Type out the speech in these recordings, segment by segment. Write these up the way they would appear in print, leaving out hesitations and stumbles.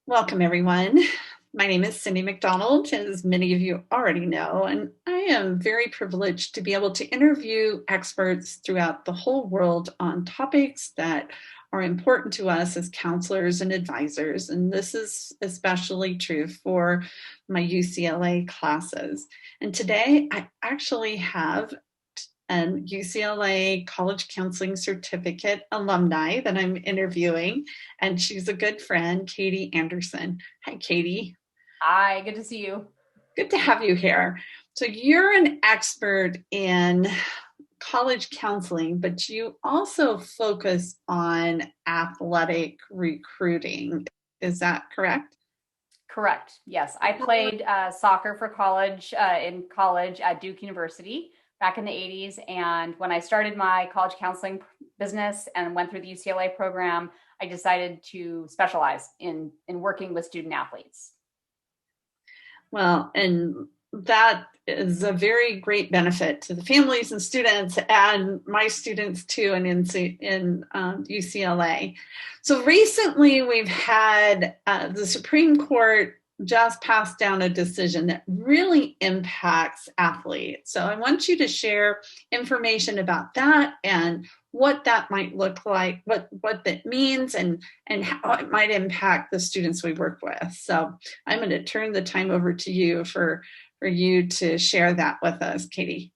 Welcome, everyone. My name is Cyndy McDonald, as many of you already know, and I am very privileged to be able to interview experts throughout the whole world on topics that are important to us as counselors and advisors. And this is especially true for my UCLA classes. And today I actually have an UCLA College Counseling Certificate alumni that I'm interviewing, and she's a good friend, Katie Andersen. Hi, Katie. Hi, good to see you. Good to have you here. So, you're an expert in college counseling, but you also focus on athletic recruiting. Is that correct? Correct. Yes, I played soccer for college in college at Duke University back in the 80s. And when I started my college counseling business and went through the UCLA program, I decided to specialize in working with student athletes. Well, and that is a very great benefit to the families and students, and my students too, and in UCLA. So recently, we've had the Supreme Court just passed down a decision that really impacts athletes. So I want you to share information about that and what that might look like, what that means, and how it might impact the students we work with. So I'm going to turn the time over to you for you to share that with us, Katie.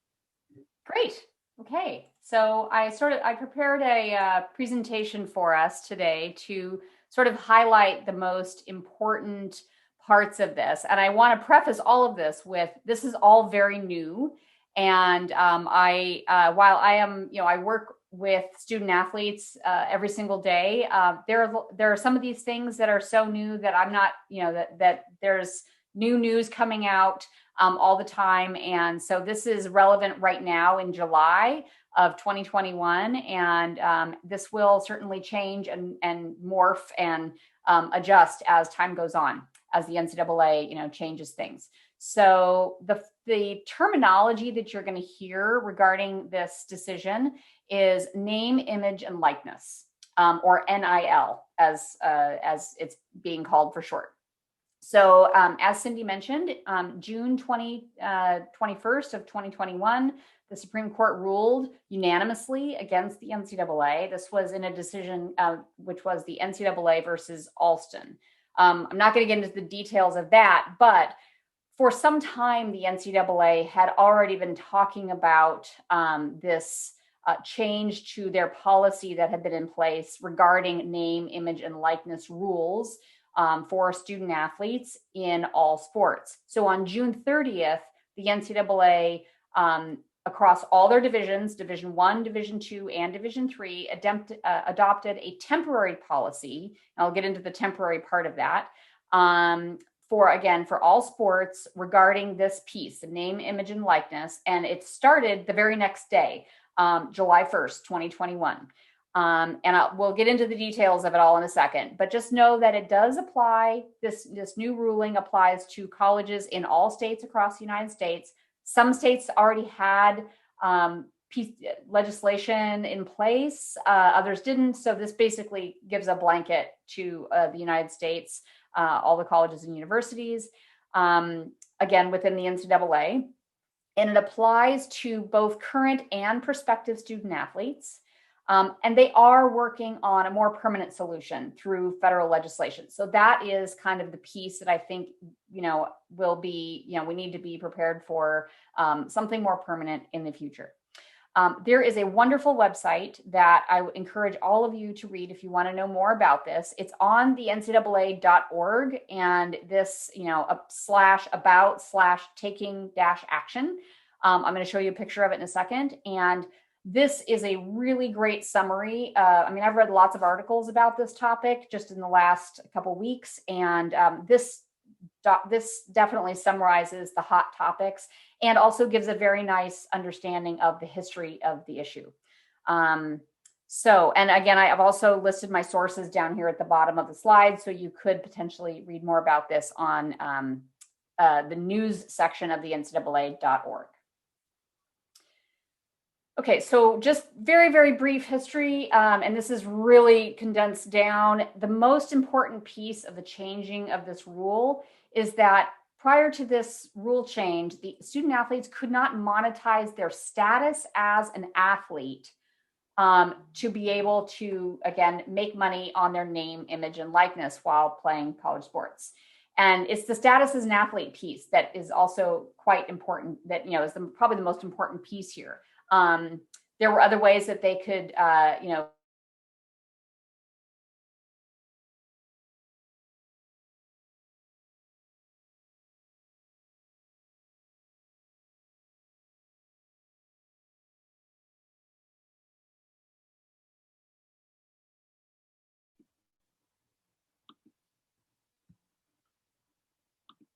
Great. Okay. So I prepared a presentation for us today to sort of highlight the most important parts of this. And I want to preface all of this with this is all very new. And while I am, I work with student athletes every single day. There are some of these things that are so new that I'm not, that there's new news coming out all the time. And so this is relevant right now in July of 2021. And this will certainly change and morph and adjust as time goes on, as the NCAA, changes things. So the terminology that you're going to hear regarding this decision is name, image, and likeness, or NIL, as it's being called for short. So as Cyndy mentioned, June 21st of 2021, the Supreme Court ruled unanimously against the NCAA. This was in a decision which was the NCAA versus Alston. I'm not going to get into the details of that, but for some time, the NCAA had already been talking about this change to their policy that had been in place regarding name, image, and likeness rules for student athletes in all sports. So on June 30th, the NCAA, across all their divisions, Division One, Division Two, and Division Three, adopted a temporary policy. I'll get into the temporary part of that. For all sports regarding this piece, the name, image, and likeness. And it started the very next day, July 1st, 2021. We'll get into the details of it all in a second, but just know that it does apply. This new ruling applies to colleges in all states across the United States. Some states already had legislation in place, others didn't. So this basically gives a blanket to the United States, all the colleges and universities, again, within the NCAA. And it applies to both current and prospective student athletes. And they are working on a more permanent solution through federal legislation. So that is kind of the piece that I think, will be, we need to be prepared for something more permanent in the future. There is a wonderful website that I would encourage all of you to read if you want to know more about this. It's on the NCAA.org, and this, /about/taking-action. I'm going to show you a picture of it in a second. And this is a really great summary. I've read lots of articles about this topic just in the last couple of weeks, and this definitely summarizes the hot topics and also gives a very nice understanding of the history of the issue. And again, I've also listed my sources down here at the bottom of the slide, so you could potentially read more about this on the news section of the NCAA.org. Okay, so just very, very brief history, and this is really condensed down. The most important piece of the changing of this rule is that prior to this rule change, the student athletes could not monetize their status as an athlete to be able to, again, make money on their name, image, and likeness while playing college sports. And it's the status as an athlete piece that is also quite important, that, you know, is probably the most important piece here. There were other ways that they could, you know,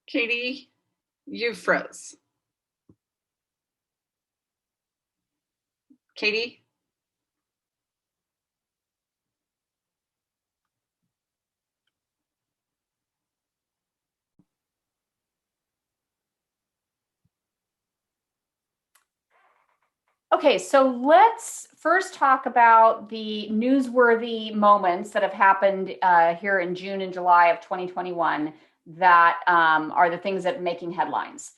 Katie, you froze. Katie? Okay, so let's first talk about the newsworthy moments that have happened here in June and July of 2021 that are the things that are making headlines.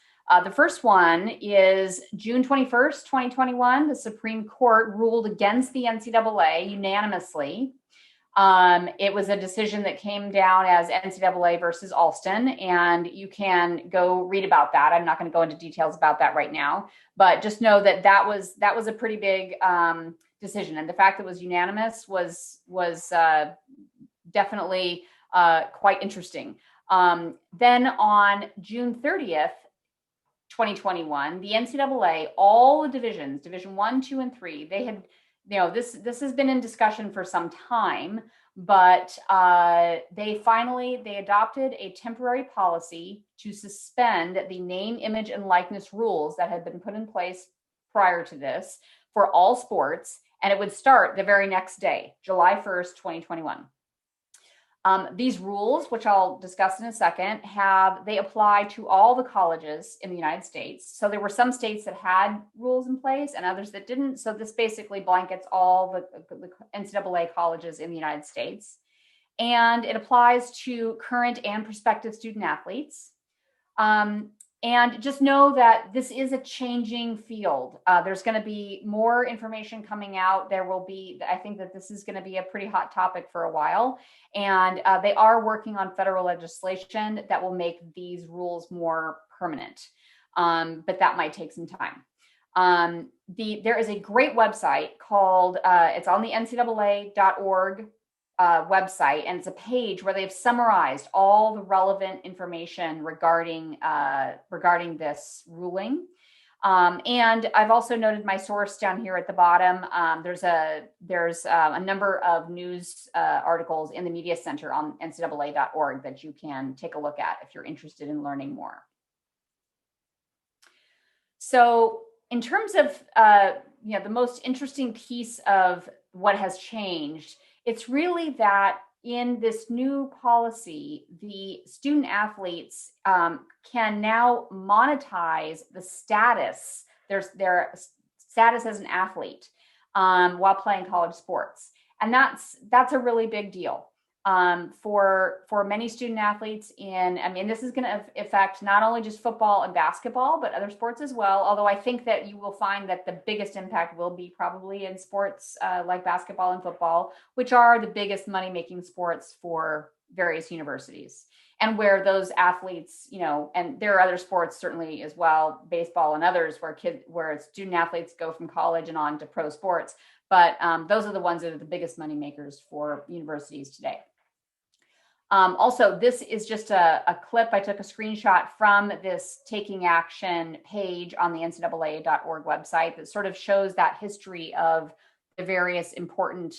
The first one is June 21st, 2021, the Supreme Court ruled against the NCAA unanimously. It was a decision that came down as NCAA versus Alston, and you can go read about that. I'm not going to go into details about that right now, but just know that that was a pretty big decision, and the fact that it was unanimous was definitely quite interesting. Then on June 30th, 2021, the NCAA, all the divisions, Division 1, 2, and 3, they had, you know, this has been in discussion for some time, but they adopted a temporary policy to suspend the name, image, and likeness rules that had been put in place prior to this for all sports, and it would start the very next day, July 1st, 2021. These rules, which I'll discuss in a second, they apply to all the colleges in the United States. So there were some states that had rules in place and others that didn't. So this basically blankets all the NCAA colleges in the United States. And it applies to current and prospective student athletes. And just know that this is a changing field. There's going to be more information coming out. I think that this is going to be a pretty hot topic for a while. And they are working on federal legislation that will make these rules more permanent. But that might take some time. There is a great website called, it's on the NCAA.org website, and it's a page where they've summarized all the relevant information regarding this ruling. And I've also noted my source down here at the bottom. There's a number of news articles in the media center on ncaa.org that you can take a look at if you're interested in learning more. So in terms of the most interesting piece of what has changed, it's really that in this new policy, the student athletes can now monetize the status, their status as an athlete while playing college sports. And that's a really big deal for many student athletes this is going to affect not only just football and basketball, but other sports as well. Although I think that you will find that the biggest impact will be probably in sports like basketball and football, which are the biggest money-making sports for various universities. And where those athletes, and there are other sports certainly as well, baseball and others, where student athletes go from college and on to pro sports. But those are the ones that are the biggest money makers for universities today. Also, this is just a clip. I took a screenshot from this Taking Action page on the NCAA.org website that sort of shows that history of the various important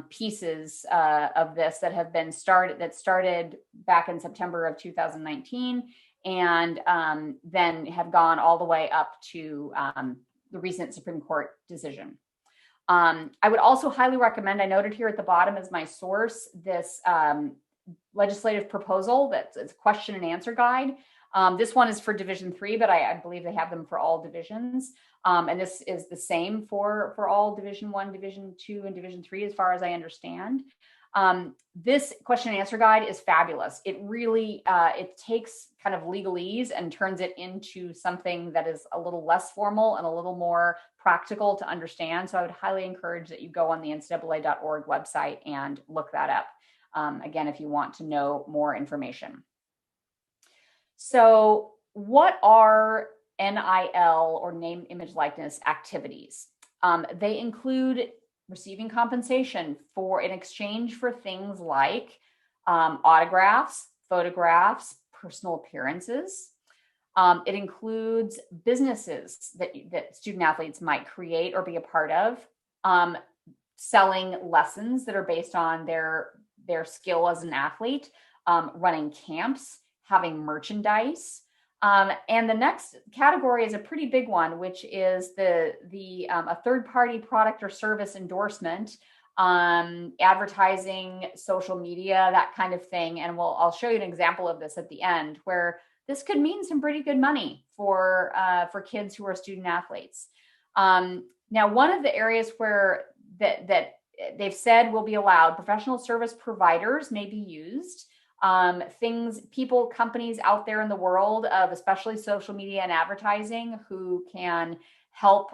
pieces of this that have been started back in September of 2019 and then have gone all the way up to the recent Supreme Court decision. I would also highly recommend, I noted here at the bottom as my source, this legislative proposal that's a question and answer guide. This one is for Division III, but I believe they have them for all divisions. And this is the same for all Division I, Division II, and Division III, as far as I understand. This question and answer guide is fabulous. It really, it takes kind of legalese and turns it into something that is a little less formal and a little more practical to understand. So I would highly encourage that you go on the ncaa.org website and look that up. Again, if you want to know more information. So what are NIL, or name, image, likeness activities? They include receiving compensation for in exchange for things like autographs, photographs, personal appearances. It includes businesses that student athletes might create or be a part of, selling lessons that are based on their skill as an athlete, running camps, having merchandise. And the next category is a pretty big one, which is a third-party product or service endorsement, advertising, social media, that kind of thing. And I'll show you an example of this at the end, where this could mean some pretty good money for kids who are student athletes. Now, one of the areas where that they've said will be allowed, professional service providers may be used. Companies out there in the world of especially social media and advertising who can help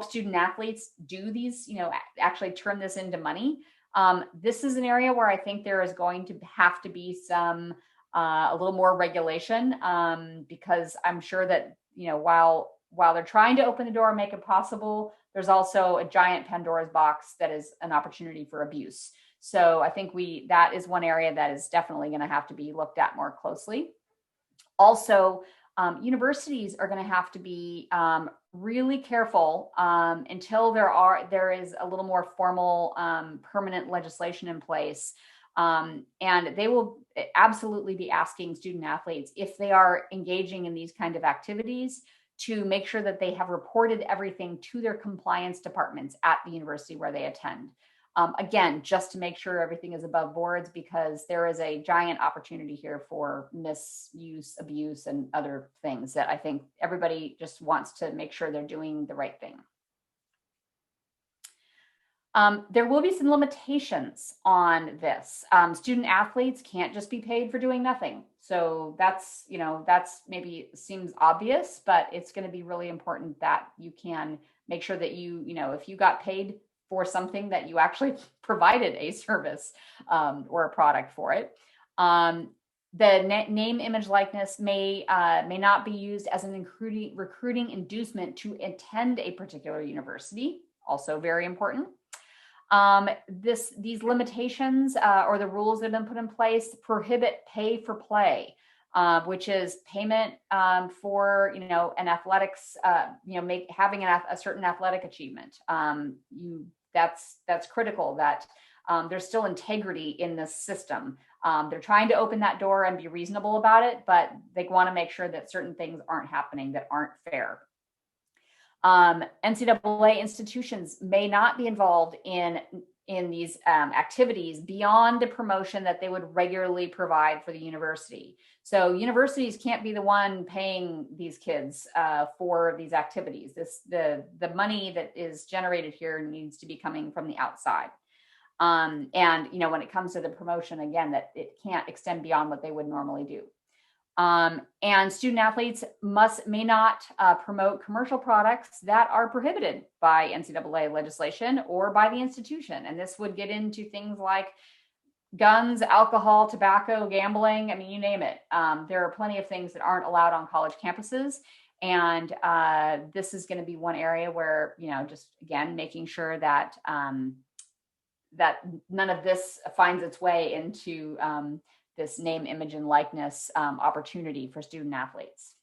student athletes do these, actually turn this into money. This is an area where I think there is going to have to be a little more regulation, because I'm sure that, while they're trying to open the door and make it possible, there's also a giant Pandora's box that is an opportunity for abuse. So I think that is one area that is definitely going to have to be looked at more closely. Also, universities are going to have to be really careful until there is a little more formal permanent legislation in place. And they will absolutely be asking student athletes, if they are engaging in these kind of activities, to make sure that they have reported everything to their compliance departments at the university where they attend. Again, just to make sure everything is above boards, because there is a giant opportunity here for misuse, abuse, and other things that I think everybody just wants to make sure they're doing the right thing. There will be some limitations on this. Student athletes can't just be paid for doing nothing. So that's maybe seems obvious, but it's going to be really important that you can make sure that if you got paid for something, that you actually provided a service or a product for it. The name, image, likeness may not be used as an recruiting inducement to attend a particular university. Also very important. These limitations or the rules that have been put in place prohibit pay for play, which is payment for an athletics, having a certain athletic achievement. That's critical that there's still integrity in this system. They're trying to open that door and be reasonable about it, but they want to make sure that certain things aren't happening that aren't fair. NCAA institutions may not be involved in these activities beyond the promotion that they would regularly provide for the university. So universities can't be the one paying these kids for these activities. The money that is generated here needs to be coming from the outside. And when it comes to the promotion, again, that it can't extend beyond what they would normally do. And student athletes may not promote commercial products that are prohibited by NCAA legislation or by the institution. And this would get into things like guns, alcohol, tobacco, gambling. I mean, you name it. There are plenty of things that aren't allowed on college campuses. And this is going to be one area where, just again, making sure that that none of this finds its way into this name, image, and likeness opportunity for student athletes.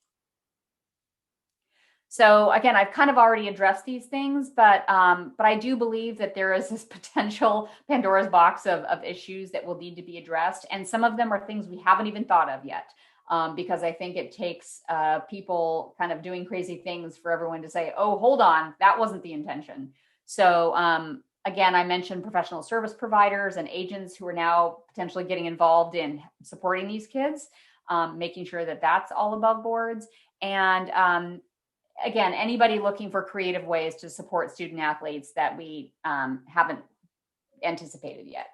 So again, I've kind of already addressed these things, but I do believe that there is this potential Pandora's box of issues that will need to be addressed. And some of them are things we haven't even thought of yet, because I think it takes people kind of doing crazy things for everyone to say, oh, hold on, that wasn't the intention. So again, I mentioned professional service providers and agents who are now potentially getting involved in supporting these kids. making sure that that's all above boards. And again, anybody looking for creative ways to support student athletes that we haven't anticipated yet.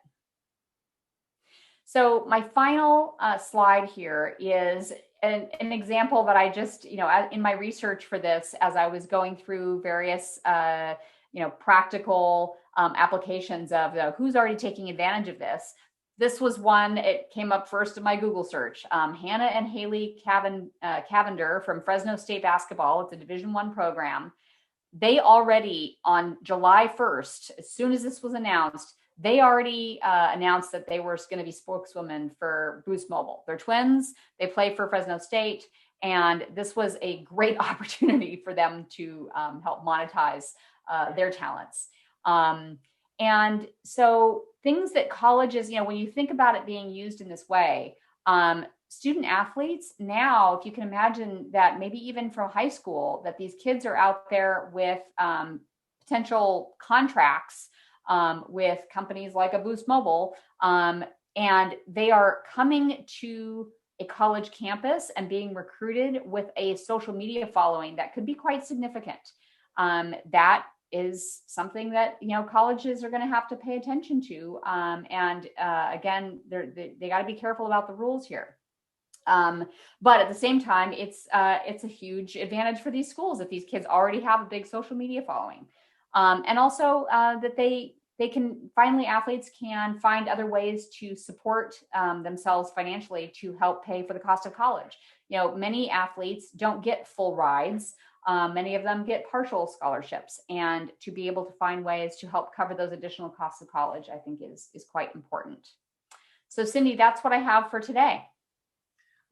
So my final slide here is an example that I just, in my research for this, as I was going through various, practical applications of who's already taking advantage of this. This was one, it came up first in my Google search. Hannah and Haley Cavender from Fresno State Basketball. It's a Division I program. They already, on July 1st, as soon as this was announced, they already announced that they were going to be spokeswomen for Boost Mobile. They're twins. They play for Fresno State. And this was a great opportunity for them to help monetize their talents. And so things that colleges, when you think about it being used in this way, student athletes now, if you can imagine that maybe even from high school, that these kids are out there with potential contracts with companies like a Boost Mobile, and they are coming to a college campus and being recruited with a social media following that could be quite significant. That is something that colleges are going to have to pay attention to, and again, they got to be careful about the rules here. But at the same time, it's a huge advantage for these schools if these kids already have a big social media following, and also that they can finally, athletes can find other ways to support themselves financially to help pay for the cost of college. Many athletes don't get full rides. Many of them get partial scholarships, and to be able to find ways to help cover those additional costs of college, I think is quite important. So Cyndy, that's what I have for today.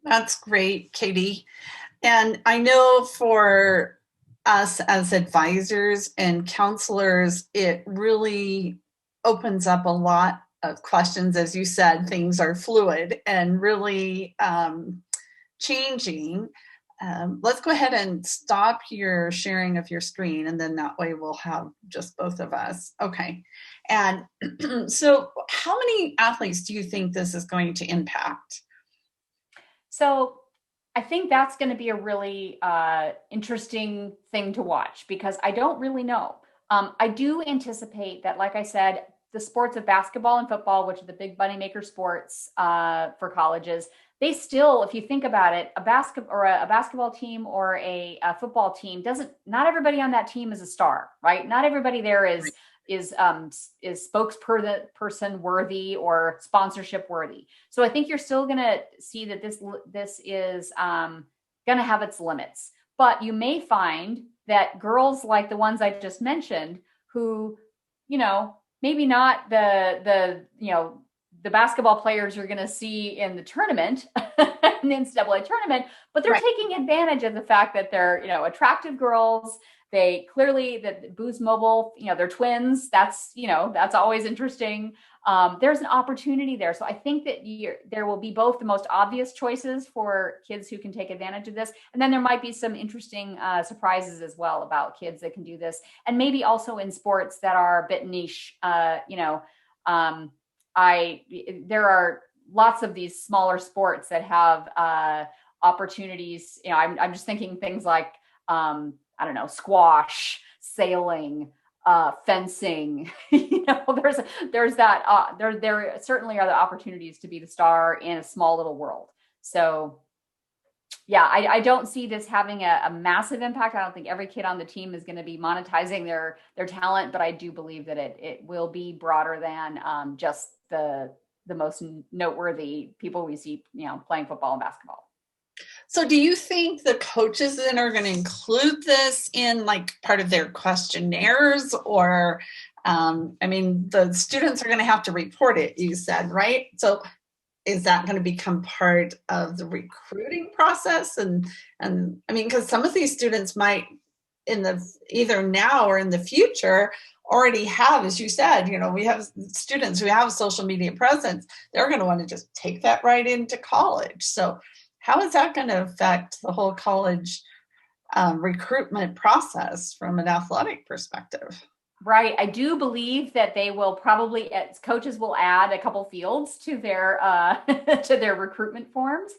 That's great, Katie. And I know for us as advisors and counselors, it really opens up a lot of questions. As you said, things are fluid and really changing. Let's go ahead and stop your sharing of your screen, and then that way we'll have just both of us. Okay. And so how many athletes do you think this is going to impact? So I think that's going to be a really interesting thing to watch, because I don't really know. I do anticipate that, like I said, the sports of basketball and football, which are the big moneymaker sports for colleges, they still, if you think about it, a basketball team or a football team not everybody on that team is a star, right? Not everybody there is spokesperson worthy or sponsorship worthy. So I think you're still going to see that this is going to have its limits. But you may find that girls like the ones I just mentioned, who, maybe not the basketball players you're going to see in the tournament, in the NCAA tournament, but they're taking advantage of the fact that they're, attractive girls. They clearly, that Boost Mobile, they're twins. That's always interesting. There's an opportunity there. So I think that there will be both the most obvious choices for kids who can take advantage of this. And then there might be some interesting surprises as well about kids that can do this. And maybe also in sports that are a bit niche. There are lots of these smaller sports that have opportunities. I'm just thinking things like, squash, sailing, fencing. There's that. There certainly are the opportunities to be the star in a small little world. So, yeah, I don't see this having a massive impact. I don't think every kid on the team is going to be monetizing their talent, but I do believe that it will be broader than just the most noteworthy people we see, playing football and basketball. So do you think the coaches then are going to include this in part of their questionnaires, or, the students are going to have to report it, you said, right? So is that going to become part of the recruiting process? And because some of these students might either now or in the future already have, as you said, we have students who have social media presence. They're going to want to just take that right into college. So how is that going to affect the whole college recruitment process from an athletic perspective? Right. I do believe that they will probably, coaches will add a couple fields to their to their recruitment forms.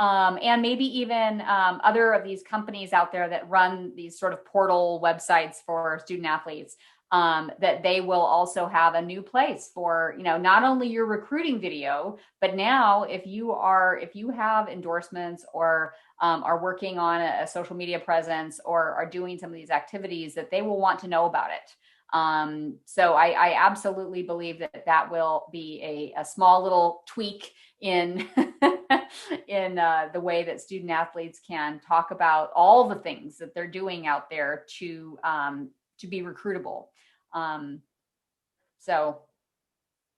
and maybe even other of these companies out there that run these sort of portal websites for student athletes, that they will also have a new place for, not only your recruiting video, but now if you have endorsements or are working on a social media presence or are doing some of these activities, that they will want to know about it. So I absolutely believe that will be a small little tweak in in the way that student athletes can talk about all the things that they're doing out there to be recruitable. So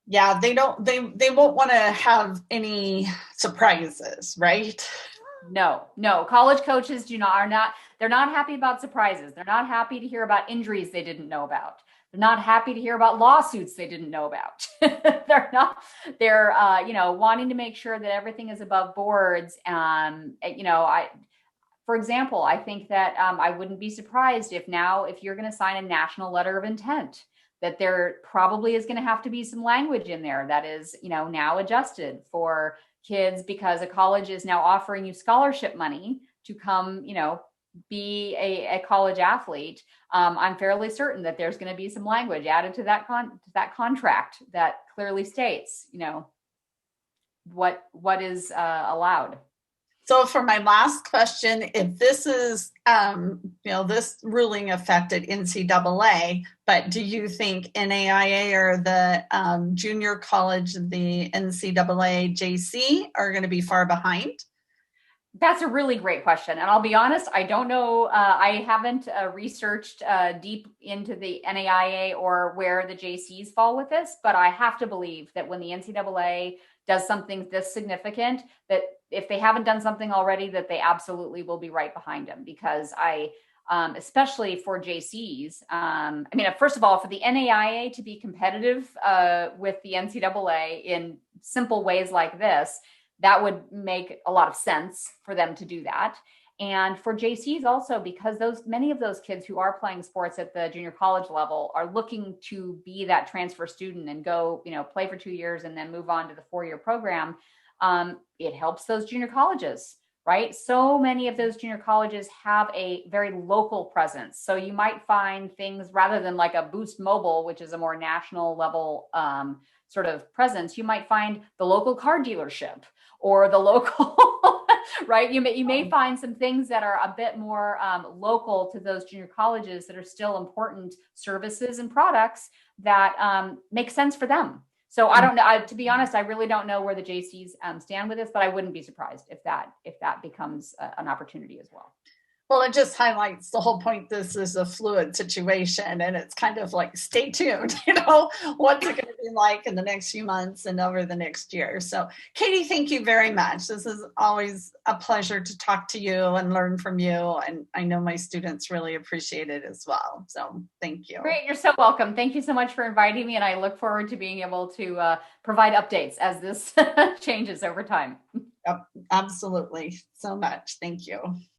Yeah, they won't want to have any surprises, right? no, college coaches they're not happy about surprises. They're not happy to hear about injuries they didn't know about. They're not happy to hear about lawsuits they didn't know about. They're wanting to make sure that everything is above boards. For example, I think that I wouldn't be surprised if you're going to sign a national letter of intent, that there probably is going to have to be some language in there that is, now adjusted for kids, because a college is now offering you scholarship money to come, be a college athlete. I'm fairly certain that there's going to be some language added to that contract that clearly states, what is allowed. So for my last question, if this is, this ruling affected NCAA, but do you think NAIA or the junior college, the NCAA JC are going to be far behind? That's a really great question. And I'll be honest, I don't know. I haven't researched deep into the NAIA or where the JCs fall with this, but I have to believe that when the NCAA does something this significant, that if they haven't done something already, that they absolutely will be right behind them. Because especially for JCs, first of all, for the NAIA to be competitive with the NCAA in simple ways like this, that would make a lot of sense for them to do that. And for JCs also, because many of those kids who are playing sports at the junior college level are looking to be that transfer student and go, play for 2 years and then move on to the 4-year program. It helps those junior colleges, right? So many of those junior colleges have a very local presence. So you might find things rather than like a Boost Mobile, which is a more national level sort of presence. You might find the local car dealership or the local, right? You may find some things that are a bit more local to those junior colleges that are still important services and products that make sense for them. So I don't know. To be honest, I really don't know where the JCs stand with this, but I wouldn't be surprised if that becomes an opportunity as well. Well, it just highlights the whole point. This is a fluid situation, and it's kind of like, stay tuned, what's it going to be like in the next few months and over the next year. So Katie, thank you very much. This is always a pleasure to talk to you and learn from you. And I know my students really appreciate it as well. So thank you. Great. You're so welcome. Thank you so much for inviting me. And I look forward to being able to provide updates as this changes over time. Yep, absolutely. So much. Thank you.